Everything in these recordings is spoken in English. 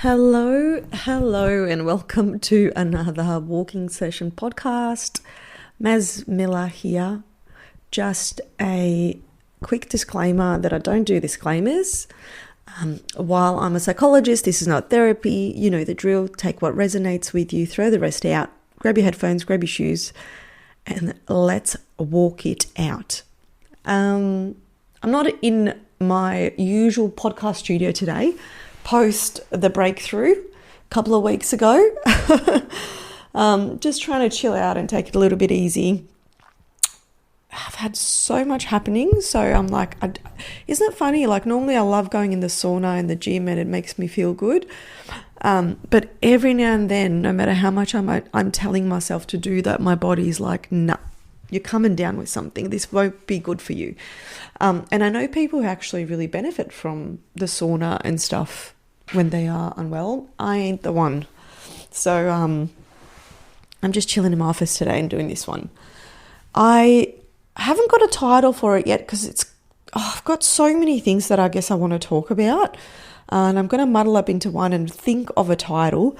Hello, and welcome to another walking session podcast. Maz Miller here. Just a quick disclaimer that I don't do disclaimers. While I'm a psychologist, this is not therapy. You know the drill. Take what resonates with you, throw the rest out. Grab your headphones, grab your shoes, and let's walk it out. I'm not in my usual podcast studio today. Post the breakthrough a couple of weeks ago. Just trying to chill out and take it a little bit easy. I've had so much happening, so I'm like, isn't it funny? Like normally I love going in the sauna and the gym and it makes me feel good. But every now and then, no matter how much I'm telling myself to do that, my body's like, nah, you're coming down with something. This won't be good for you. And I know people who actually really benefit from the sauna and stuff when they are unwell. I ain't the one. So I'm just chilling in my office today and doing this one. I haven't got a title for it yet because I've got so many things that I guess I want to talk about. And I'm going to muddle up into one and think of a title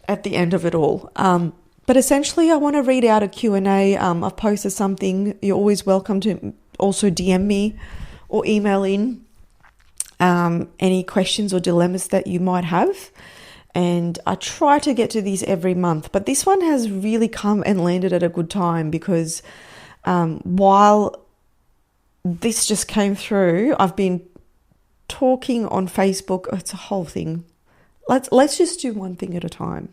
at the end of it all. But essentially, I want to read out a Q&A. I've posted something. You're always welcome to also DM me or email in any questions or dilemmas that you might have. And I try to get to these every month. But this one has really come and landed at a good time because while this just came through, I've been talking on Facebook. It's a whole thing. Let's just do one thing at a time.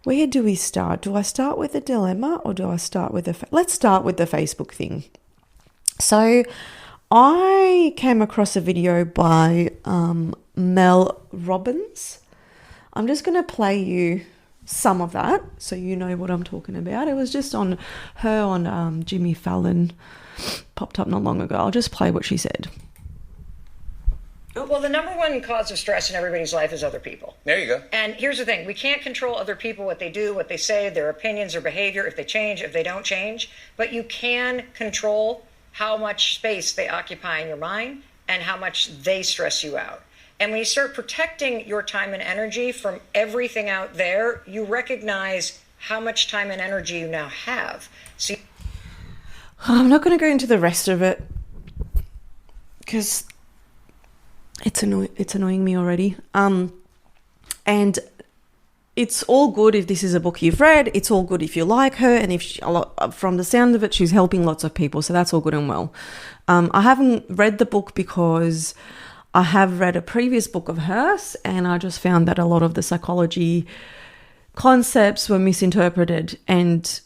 Where do we start? Do I start with a dilemma or do I start with let's start with the Facebook thing. So I came across a video by Mel Robbins. I'm just going to play you some of that so you know what I'm talking about. It was just on Jimmy Fallon, popped up not long ago. I'll just play what she said. Well, the number one cause of stress in everybody's life is other people. There you go. And here's the thing. We can't control other people, what they do, what they say, their opinions or behavior, if they change, if they don't change. But you can control how much space they occupy in your mind and how much they stress you out. And when you start protecting your time and energy from everything out there, you recognize how much time and energy you now have. So I'm not going to go into the rest of it because it's annoying me already. And it's all good if this is a book you've read. It's all good if you like her, and if from the sound of it, she's helping lots of people. So that's all good and well. I haven't read the book because I have read a previous book of hers, and I just found that a lot of the psychology concepts were misinterpreted. And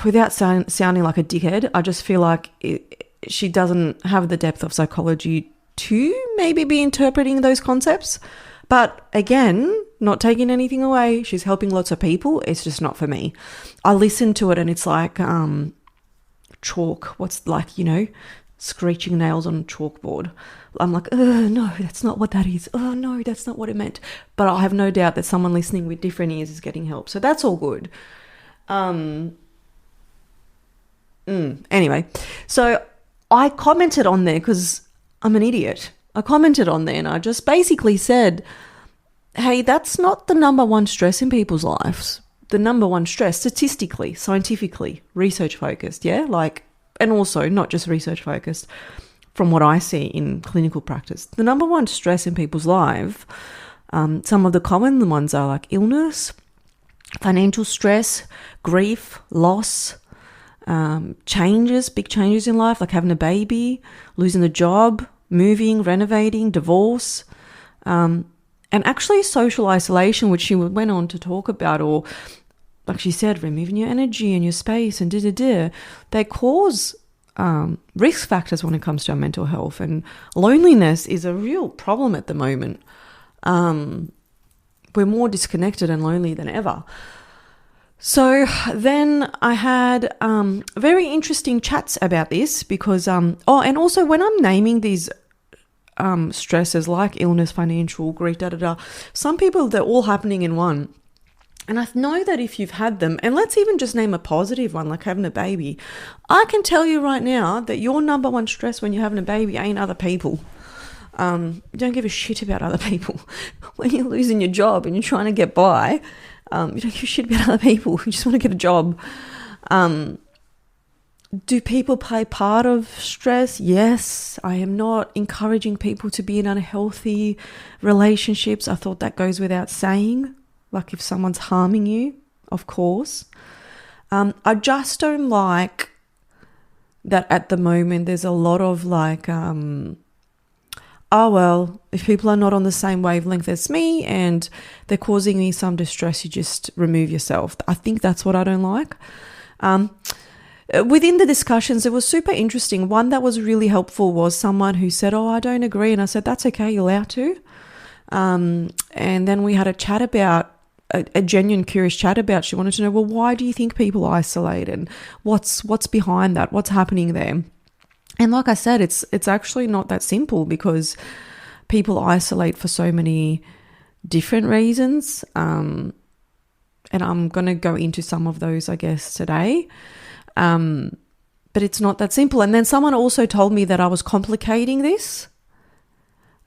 without sounding like a dickhead, I just feel like she doesn't have the depth of psychology to maybe be interpreting those concepts. But again, not taking anything away, she's helping lots of people. It's just not for me. I listen to it and it's like chalk. What's like, screeching nails on a chalkboard. I'm like, no, that's not what that is. Oh, no, that's not what it meant. But I have no doubt that someone listening with different ears is getting help. So that's all good. Anyway, so I commented on there because I'm an idiot. I commented on there and I just basically said, hey, that's not the number one stress in people's lives. The number one stress, statistically, scientifically, research focused, yeah? And also not just research focused, from what I see in clinical practice. The number one stress in people's life, some of the common ones are like illness, financial stress, grief, loss, changes, big changes in life, like having a baby, losing a job, moving, renovating, divorce, and actually social isolation, which she went on to talk about, or like she said, removing your energy and your space and they cause risk factors when it comes to our mental health. And loneliness is a real problem at the moment. We're more disconnected and lonely than ever. So then I had very interesting chats about this because, and also when I'm naming these stresses like illness, financial, grief, some people, they're all happening in one. And I know that if you've had them, and let's even just name a positive one, like having a baby, I can tell you right now that your number one stress when you're having a baby ain't other people. You don't give a shit about other people. When you're losing your job and you're trying to get by, you don't give a shit about other people. You just want to get a job. Do people play part of stress? Yes. I am not encouraging people to be in unhealthy relationships. I thought that goes without saying. Like if someone's harming you, of course. I just don't like that at the moment there's a lot of like, oh, well, if people are not on the same wavelength as me and they're causing me some distress, you just remove yourself. I think that's what I don't like. Within the discussions, it was super interesting. One that was really helpful was someone who said, oh, I don't agree. And I said, that's okay, you're allowed to. And then we had a chat about, a genuine curious chat about, she wanted to know, well, why do you think people isolate and what's behind that? What's happening there? And like I said, it's actually not that simple because people isolate for so many different reasons. And I'm going to go into some of those, I guess, today. But it's not that simple. And then someone also told me that I was complicating this.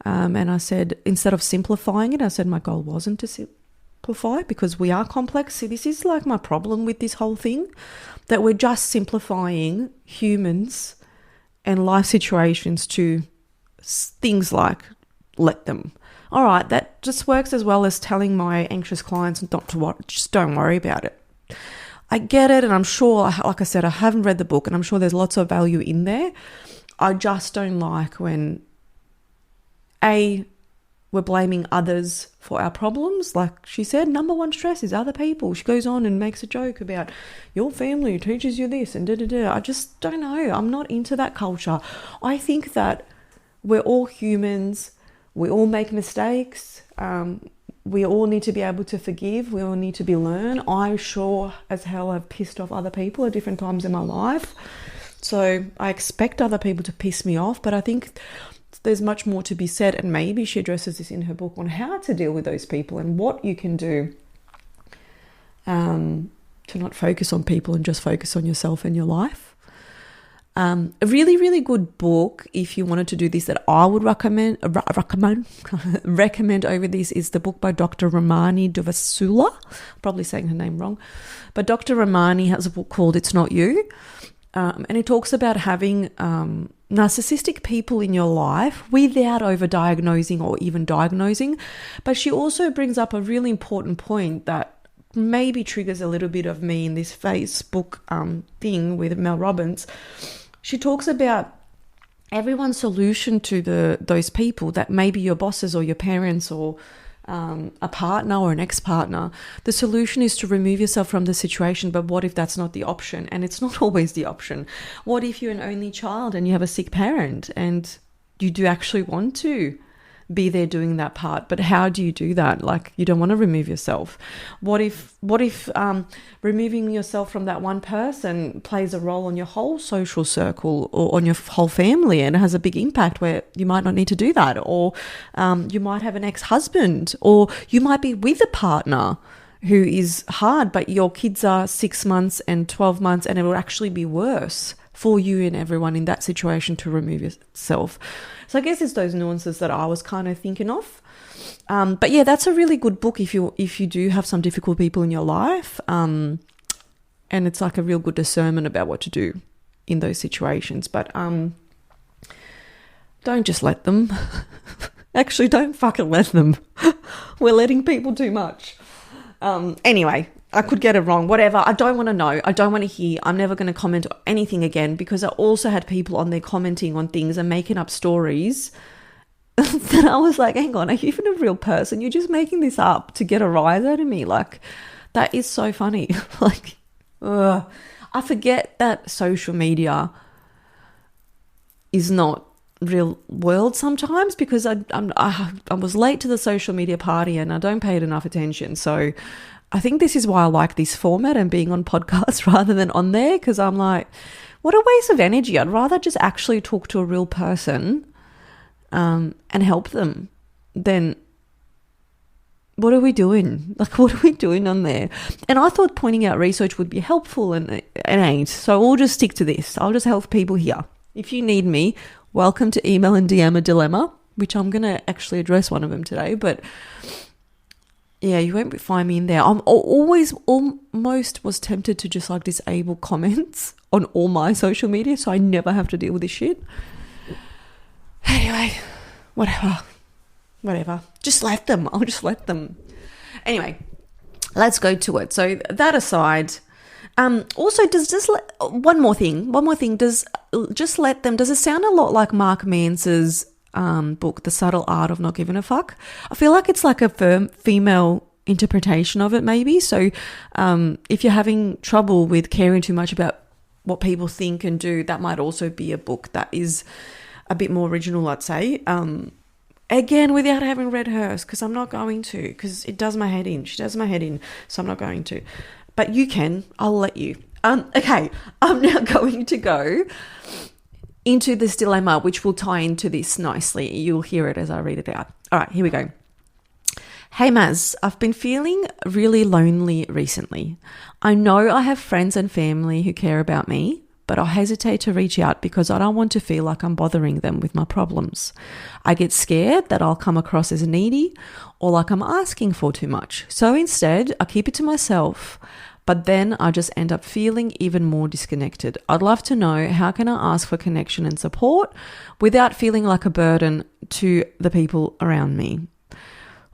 And I said, instead of simplifying it, I said my goal wasn't to simplify because we are complex. See, this is like my problem with this whole thing, that we're just simplifying humans and life situations to things like let them. All right, that just works as well as telling my anxious clients not to worry, just don't worry about it. I get it, and I'm sure, like I said, I haven't read the book, and I'm sure there's lots of value in there. I just don't like when, we're blaming others for our problems. Like she said, number one stress is other people. She goes on and makes a joke about your family teaches you this and da-da-da. I just don't know. I'm not into that culture. I think that we're all humans. We all make mistakes. We all need to be able to forgive. We all need to be learned. I sure as hell have pissed off other people at different times in my life. So I expect other people to piss me off, but I think there's much more to be said. And maybe she addresses this in her book on how to deal with those people and what you can do to not focus on people and just focus on yourself and your life. A really, really good book, if you wanted to do this, that I would recommend over this is the book by Dr. Ramani Duvasula. Probably saying her name wrong. But Dr. Ramani has a book called It's Not You. And it talks about having narcissistic people in your life without overdiagnosing or even diagnosing. But she also brings up a really important point that maybe triggers a little bit of me in this Facebook thing with Mel Robbins. She talks about everyone's solution to those people that may be your bosses or your parents or a partner or an ex-partner. The solution is to remove yourself from the situation, but what if that's not the option? And it's not always the option. What if you're an only child and you have a sick parent and you do actually want to be there doing that part, but how do you do that? Like, you don't want to remove yourself. What if removing yourself from that one person plays a role on your whole social circle or on your whole family and has a big impact where you might not need to do that? Or you might have an ex-husband, or you might be with a partner who is hard, but your kids are 6 months and 12 months, and it will actually be worse for you and everyone in that situation to remove yourself. So I guess it's those nuances that I was kind of thinking of. But yeah, that's a really good book if you do have some difficult people in your life. And it's like a real good discernment about what to do in those situations. But don't just let them. Actually, don't fucking let them. We're letting people too much. Anyway, I could get it wrong, whatever. I don't want to know. I don't want to hear. I'm never going to comment on anything again, because I also had people on there commenting on things and making up stories that I was like, hang on, are you even a real person? You're just making this up to get a rise out of me. Like, that is so funny. Like, I forget that social media is not real world sometimes, because I was late to the social media party and I don't pay it enough attention. So I think this is why I like this format and being on podcasts rather than on there, because I'm like, what a waste of energy. I'd rather just actually talk to a real person and help them than what are we doing? Like, what are we doing on there? And I thought pointing out research would be helpful, and it ain't. So we'll just stick to this. I'll just help people here. If you need me, welcome to email and DM a dilemma. which I'm going to actually address one of them today. But yeah, you won't find me in there. I'm almost was tempted to just like disable comments on all my social media so I never have to deal with this shit. Anyway, whatever. Just let them. I'll just let them. Anyway, let's go to it. So that aside, also one more thing, does just let them, does it sound a lot like Mark Mance's book, The Subtle Art of Not Giving a Fuck? I feel like it's like a female interpretation of it maybe. So if you're having trouble with caring too much about what people think and do, that might also be a book that is a bit more original, I'd say. Again, without having read hers, because I'm not going to, because it does my head in. She does my head in, so I'm not going to. But you can. I'll let you. Okay, I'm now going to go into this dilemma, which will tie into this nicely. You'll hear it as I read it out. All right, here we go. Hey Maz, I've been feeling really lonely recently. I know I have friends and family who care about me, but I hesitate to reach out because I don't want to feel like I'm bothering them with my problems. I get scared that I'll come across as needy or like I'm asking for too much. So instead, I keep it to myself, but then I just end up feeling even more disconnected. I'd love to know, how can I ask for connection and support without feeling like a burden to the people around me?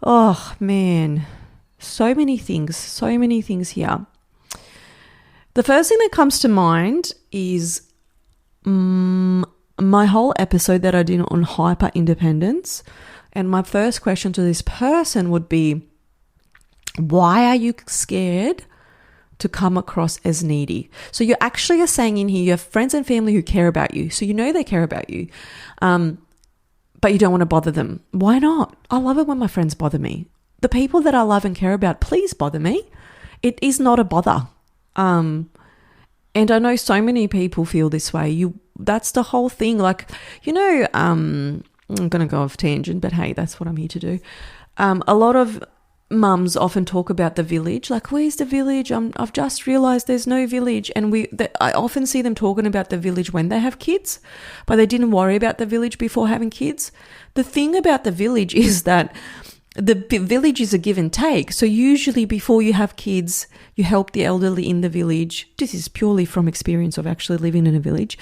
Oh man, so many things here. The first thing that comes to mind is my whole episode that I did on hyper independence. And my first question to this person would be, why are you scared to come across as needy? So you actually are saying in here, you have friends and family who care about you. So you know they care about you, but you don't want to bother them. Why not? I love it when my friends bother me. The people that I love and care about, please bother me. It is not a bother. And I know so many people feel this way. That's the whole thing. Like, I'm going to go off tangent, but hey, that's what I'm here to do. A lot of mums often talk about the village, like, where's the village? I've just realized there's no village. And I often see them talking about the village when they have kids, but they didn't worry about the village before having kids. The thing about the village is that the village is a give and take. So usually before you have kids, you help the elderly in the village. This is purely from experience of actually living in a village.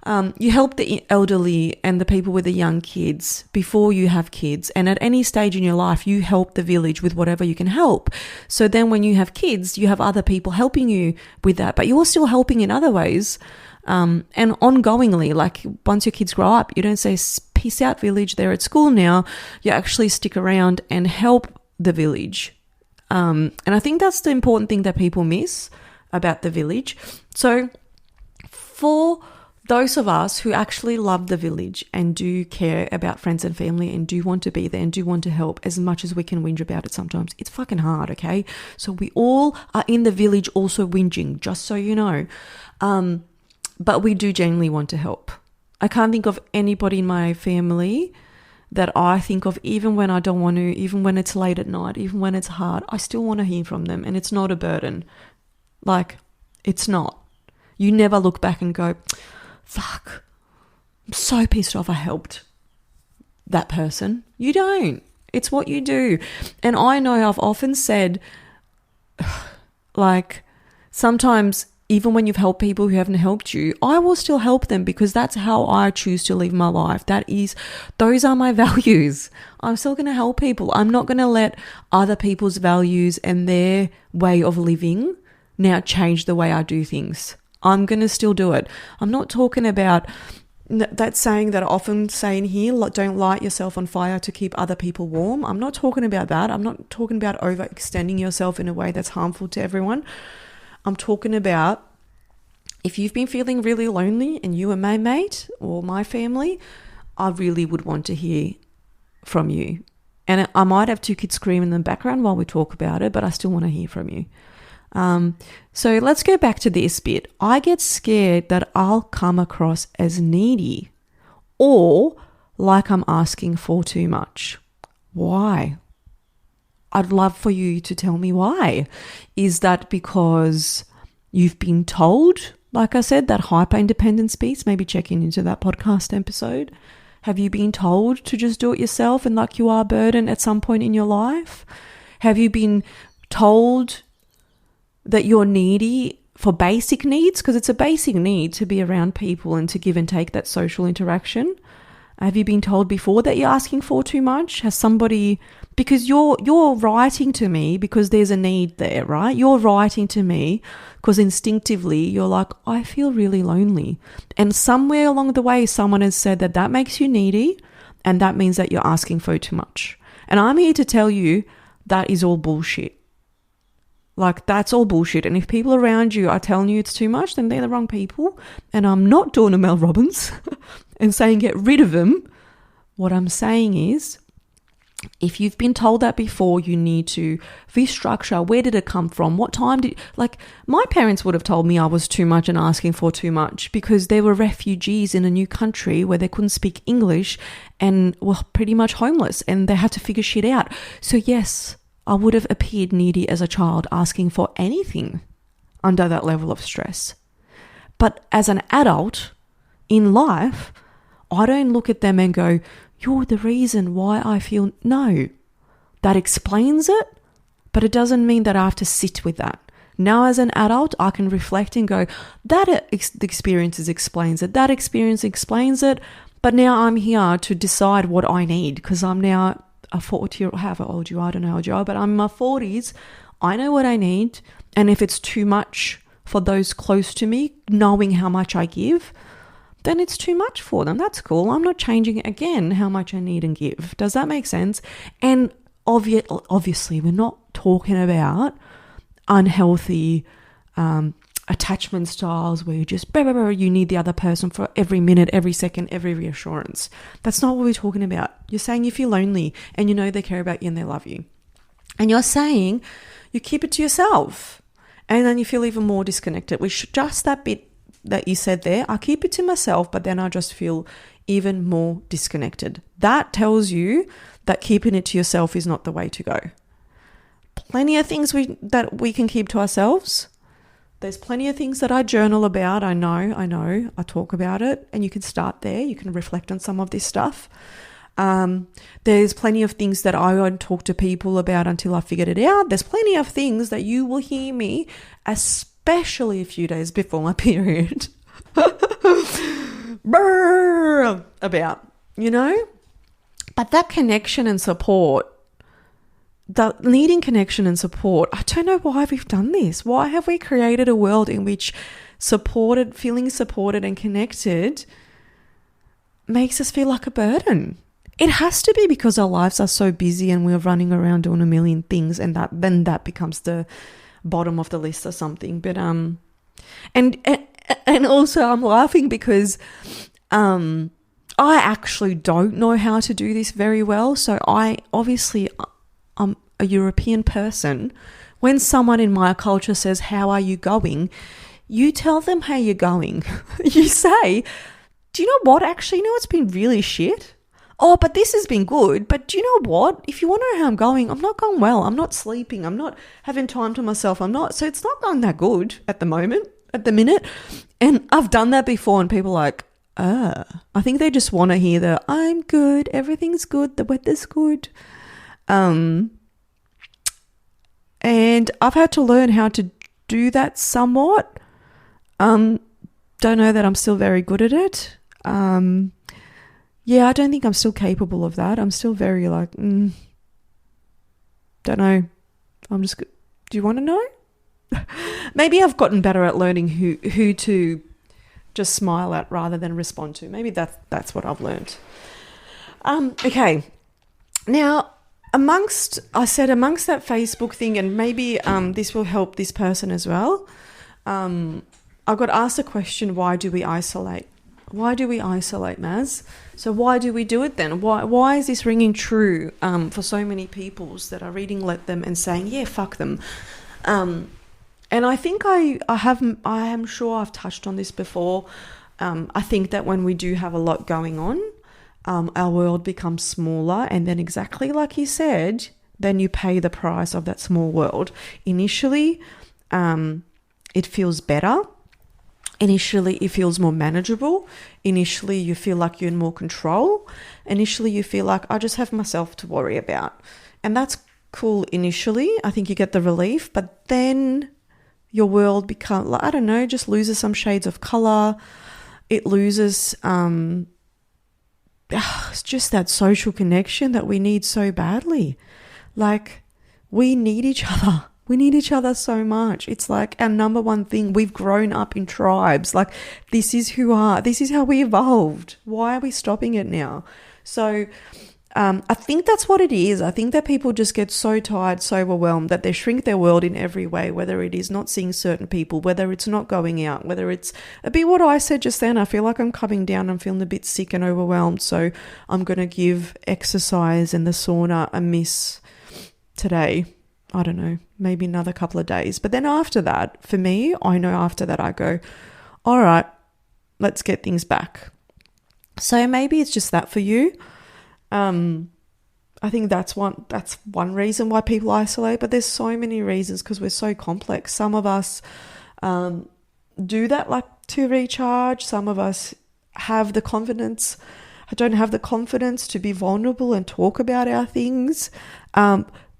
You help the elderly and the people with the young kids before you have kids. And at any stage in your life, you help the village with whatever you can help. So then when you have kids, you have other people helping you with that, but you're still helping in other ways. And ongoingly, like once your kids grow up, you don't say, peace out village, they're at school now. You actually stick around and help the village. And I think that's the important thing that people miss about the village. So for those of us who actually love the village and do care about friends and family and do want to be there and do want to help, as much as we can whinge about it sometimes, it's fucking hard, okay? So we all are in the village also whinging, just so you know. But we do genuinely want to help. I can't think of anybody in my family that I think of, even when I don't want to, even when it's late at night, even when it's hard, I still want to hear from them, and it's not a burden. Like, it's not. You never look back and go, fuck, I'm so pissed off I helped that person. You don't. It's what you do. And I know I've often said, like, sometimes even when you've helped people who haven't helped you, I will still help them because that's how I choose to live my life. Those are my values. I'm still going to help people. I'm not going to let other people's values and their way of living now change the way I do things. I'm going to still do it. I'm not talking about that saying that I often say in here, don't light yourself on fire to keep other people warm. I'm not talking about that. I'm not talking about overextending yourself in a way that's harmful to everyone. I'm talking about, if you've been feeling really lonely and you and my mate or my family, I really would want to hear from you. And I might have two kids screaming in the background while we talk about it, but I still want to hear from you. So let's go back to this bit. I get scared that I'll come across as needy or like I'm asking for too much. Why? I'd love for you to tell me why. Is that because you've been told, like I said, that hyper-independence piece? Maybe check into that podcast episode. Have you been told to just do it yourself and like you are a burden at some point in your life? Have you been told that you're needy for basic needs? Because it's a basic need to be around people and to give and take that social interaction. Have you been told before that you're asking for too much? Has somebody, because you're writing to me because there's a need there, right? You're writing to me because instinctively you're like, I feel really lonely. And somewhere along the way, someone has said that that makes you needy and that means that you're asking for too much. And I'm here to tell you that is all bullshit. Like, that's all bullshit. And if people around you are telling you it's too much, then they're the wrong people. And I'm not doing a Mel Robbins and saying get rid of them. What I'm saying is, if you've been told that before, you need to restructure. Where did it come from? What time did... Like, my parents would have told me I was too much and asking for too much because they were refugees in a new country where they couldn't speak English and were pretty much homeless and they had to figure shit out. So yes, I would have appeared needy as a child asking for anything under that level of stress. But as an adult in life, I don't look at them and go, you're the reason why I feel... No, that explains it, but it doesn't mean that I have to sit with that. Now as an adult, I can reflect and go, that experience explains it, that experience explains it, but now I'm here to decide what I need because I'm now a 40-year-old, however old you are, I don't know how old you are, but I'm in my 40s. I know what I need, and if it's too much for those close to me, knowing how much I give, then it's too much for them. That's cool. I'm not changing again how much I need and give. Does that make sense? And obviously, we're not talking about unhealthy attachment styles where you just, you need the other person for every minute, every second, every reassurance. That's not what we're talking about. You're saying you feel lonely and you know they care about you and they love you. And you're saying you keep it to yourself and then you feel even more disconnected, which just that bit that you said there, I keep it to myself, but then I just feel even more disconnected. That tells you that keeping it to yourself is not the way to go. Plenty of things that we can keep to ourselves. There's plenty of things that I journal about. I know. I talk about it, and you can start there. You can reflect on some of this stuff. There's plenty of things that I won't talk to people about until I figured it out. There's plenty of things that you will hear me, especially a few days before my period, about, you know? But that connection and support, that needing connection and support, I don't know why we've done this. Why have we created a world in which feeling supported and connected makes us feel like a burden? It has to be because our lives are so busy and we're running around doing a million things, and then that becomes the bottom of the list or something. But and also I'm laughing because I actually don't know how to do this very well. So I'm a European person. When someone in my culture says, how are you going? You tell them how you're going. You say, do you know what? Actually, it's been really shit. Oh, but this has been good. But do you know what? If you want to know how I'm going, I'm not going well. I'm not sleeping. I'm not having time to myself. So it's not going that good at the minute. And I've done that before and people are like, I think they just want to hear the, I'm good, everything's good, the weather's good. And I've had to learn how to do that somewhat. Don't know that I'm still very good at it. Yeah, I don't think I'm still capable of that. I'm still very like, don't know. Do you want to know? Maybe I've gotten better at learning who to just smile at rather than respond to. Maybe that's what I've learned. Okay. Now, amongst that Facebook thing, and maybe this will help this person as well, I got asked a question, why do we isolate? Why do we isolate, Maz? So why do we do it then? Why is this ringing true for so many peoples that are reading Let Them and saying, yeah, fuck them? And I think I am sure I've touched on this before. I think that when we do have a lot going on, our world becomes smaller, and then exactly like you said, then you pay the price of that small world. Initially, it feels better. Initially, it feels more manageable. Initially, you feel like you're in more control. Initially, you feel like I just have myself to worry about. And that's cool initially. I think you get the relief, but then your world becomes, I don't know, just loses some shades of color. It loses it's just that social connection that we need so badly. Like, we need each other. We need each other so much. It's like our number one thing. We've grown up in tribes. Like, this is how we evolved. Why are we stopping it now? So I think that's what it is. I think that people just get so tired, so overwhelmed that they shrink their world in every way, whether it is not seeing certain people, whether it's not going out, whether it's a bit what I said just then. I feel like I'm coming down. I'm feeling a bit sick and overwhelmed. So I'm going to give exercise and the sauna a miss today. I don't know, maybe another couple of days. But then after that, for me, I know after that I go, all right, let's get things back. So maybe it's just that for you. I think that's one reason why people isolate, but there's so many reasons because we're so complex. Some of us do that like to recharge. Some of us have the confidence. I don't have the confidence to be vulnerable and talk about our things.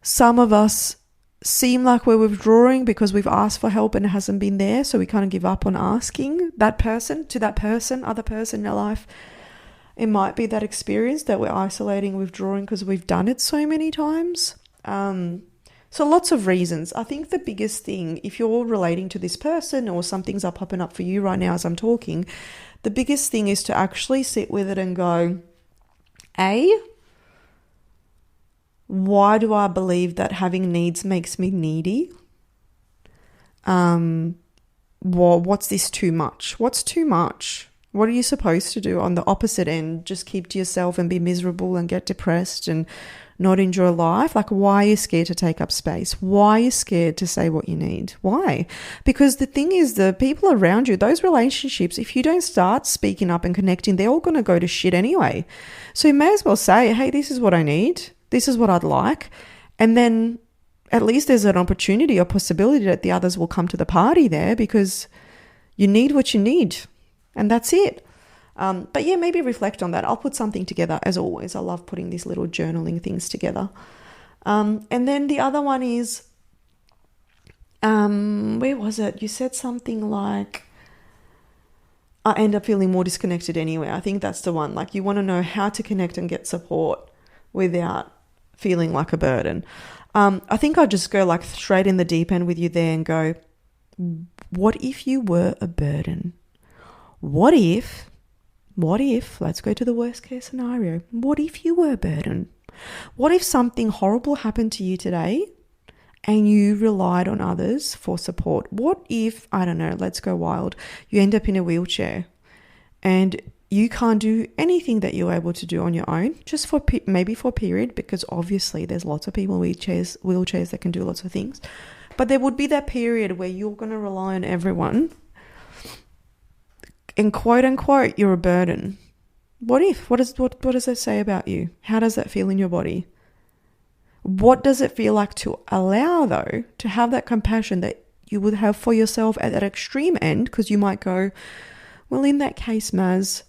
Some of us seem like we're withdrawing because we've asked for help and it hasn't been there, so we kind of give up on asking other person in our life. It might be that experience that we're isolating, withdrawing because we've done it so many times. So lots of reasons. I think the biggest thing, if you're relating to this person or some things are popping up for you right now as I'm talking, the biggest thing is to actually sit with it and go, why do I believe that having needs makes me needy? What's this too much? What's too much? What are you supposed to do on the opposite end? Just keep to yourself and be miserable and get depressed and not enjoy life? Like, why are you scared to take up space? Why are you scared to say what you need? Why? Because the thing is, the people around you, those relationships, if you don't start speaking up and connecting, they're all going to go to shit anyway. So you may as well say, hey, this is what I need. This is what I'd like. And then at least there's an opportunity or possibility that the others will come to the party there because you need what you need. And that's it. But yeah, maybe reflect on that. I'll put something together as always. I love putting these little journaling things together. And then the other one is, where was it? You said something like, I end up feeling more disconnected anyway. I think that's the one. Like, you want to know how to connect and get support without feeling like a burden. I think I'll just go like straight in the deep end with you there and go, what if you were a burden? What if, let's go to the worst case scenario. What if you were a burden? What if something horrible happened to you today and you relied on others for support? What if, I don't know, let's go wild, you end up in a wheelchair and you can't do anything that you're able to do on your own, just for maybe for a period, because obviously there's lots of people in wheelchairs that can do lots of things. But there would be that period where you're going to rely on everyone and quote unquote, you're a burden. What if? What does that say about you? How does that feel in your body? What does it feel like to allow, though, to have that compassion that you would have for yourself at that extreme end? Because you might go, well, in that case, Maz,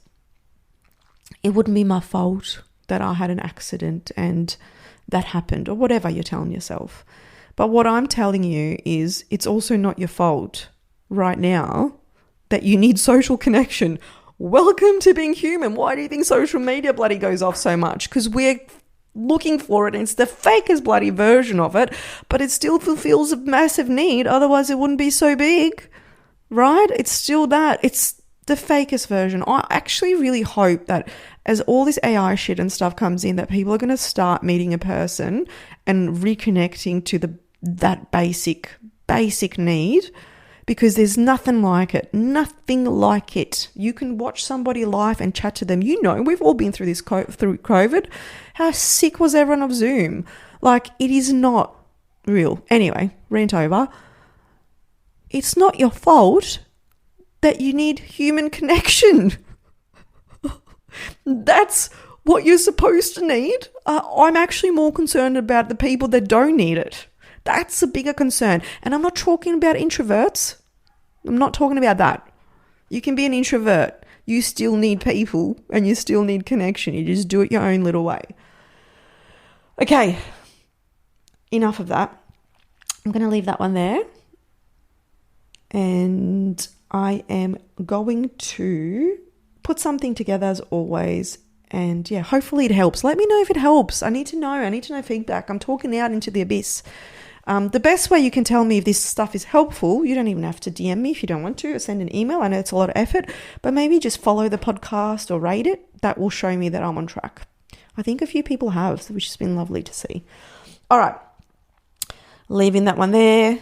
it wouldn't be my fault that I had an accident and that happened, or whatever you're telling yourself. But what I'm telling you is it's also not your fault right now that you need social connection. Welcome to being human. Why do you think social media bloody goes off so much? Because we're looking for it and it's the fakest bloody version of it, but it still fulfills a massive need. Otherwise it wouldn't be so big, right? It's still that. It's the fakest version. I actually really hope that as all this AI shit and stuff comes in, that people are going to start meeting a person and reconnecting to that basic need. Because there's nothing like it. Nothing like it. You can watch somebody live and chat to them. You know, we've all been through this through COVID. How sick was everyone of Zoom? Like, it is not real. Anyway, rant over. It's not your fault that you need human connection. That's what you're supposed to need. I'm actually more concerned about the people that don't need it. That's a bigger concern. And I'm not talking about introverts. I'm not talking about that. You can be an introvert. You still need people and you still need connection. You just do it your own little way. Okay, enough of that. I'm going to leave that one there. And I am going to put something together as always. And yeah, hopefully it helps. Let me know if it helps. I need to know feedback. I'm talking out into the abyss. The best way you can tell me if this stuff is helpful, you don't even have to DM me if you don't want to, or send an email. I know it's a lot of effort, but maybe just follow the podcast or rate it. That will show me that I'm on track. I think a few people have, which has been lovely to see. All right, leaving that one there.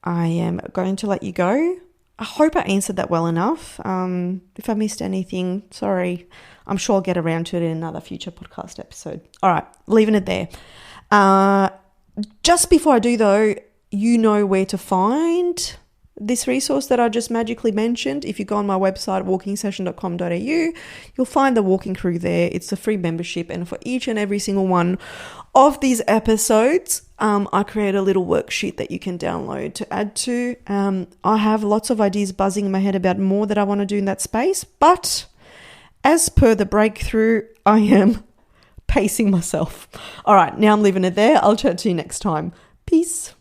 I am going to let you go. I hope I answered that well enough. If I missed anything, sorry. I'm sure I'll get around to it in another future podcast episode. All right, leaving it there. Just before I do though, you know where to find this resource that I just magically mentioned. If you go on my website, walkingsession.com.au, you'll find the walking crew there. It's a free membership. And for each and every single one of these episodes, I create a little worksheet that you can download to add to. I have lots of ideas buzzing in my head about more that I want to do in that space. But as per the breakthrough, I am pacing myself. All right, now I'm leaving it there. I'll chat to you next time. Peace.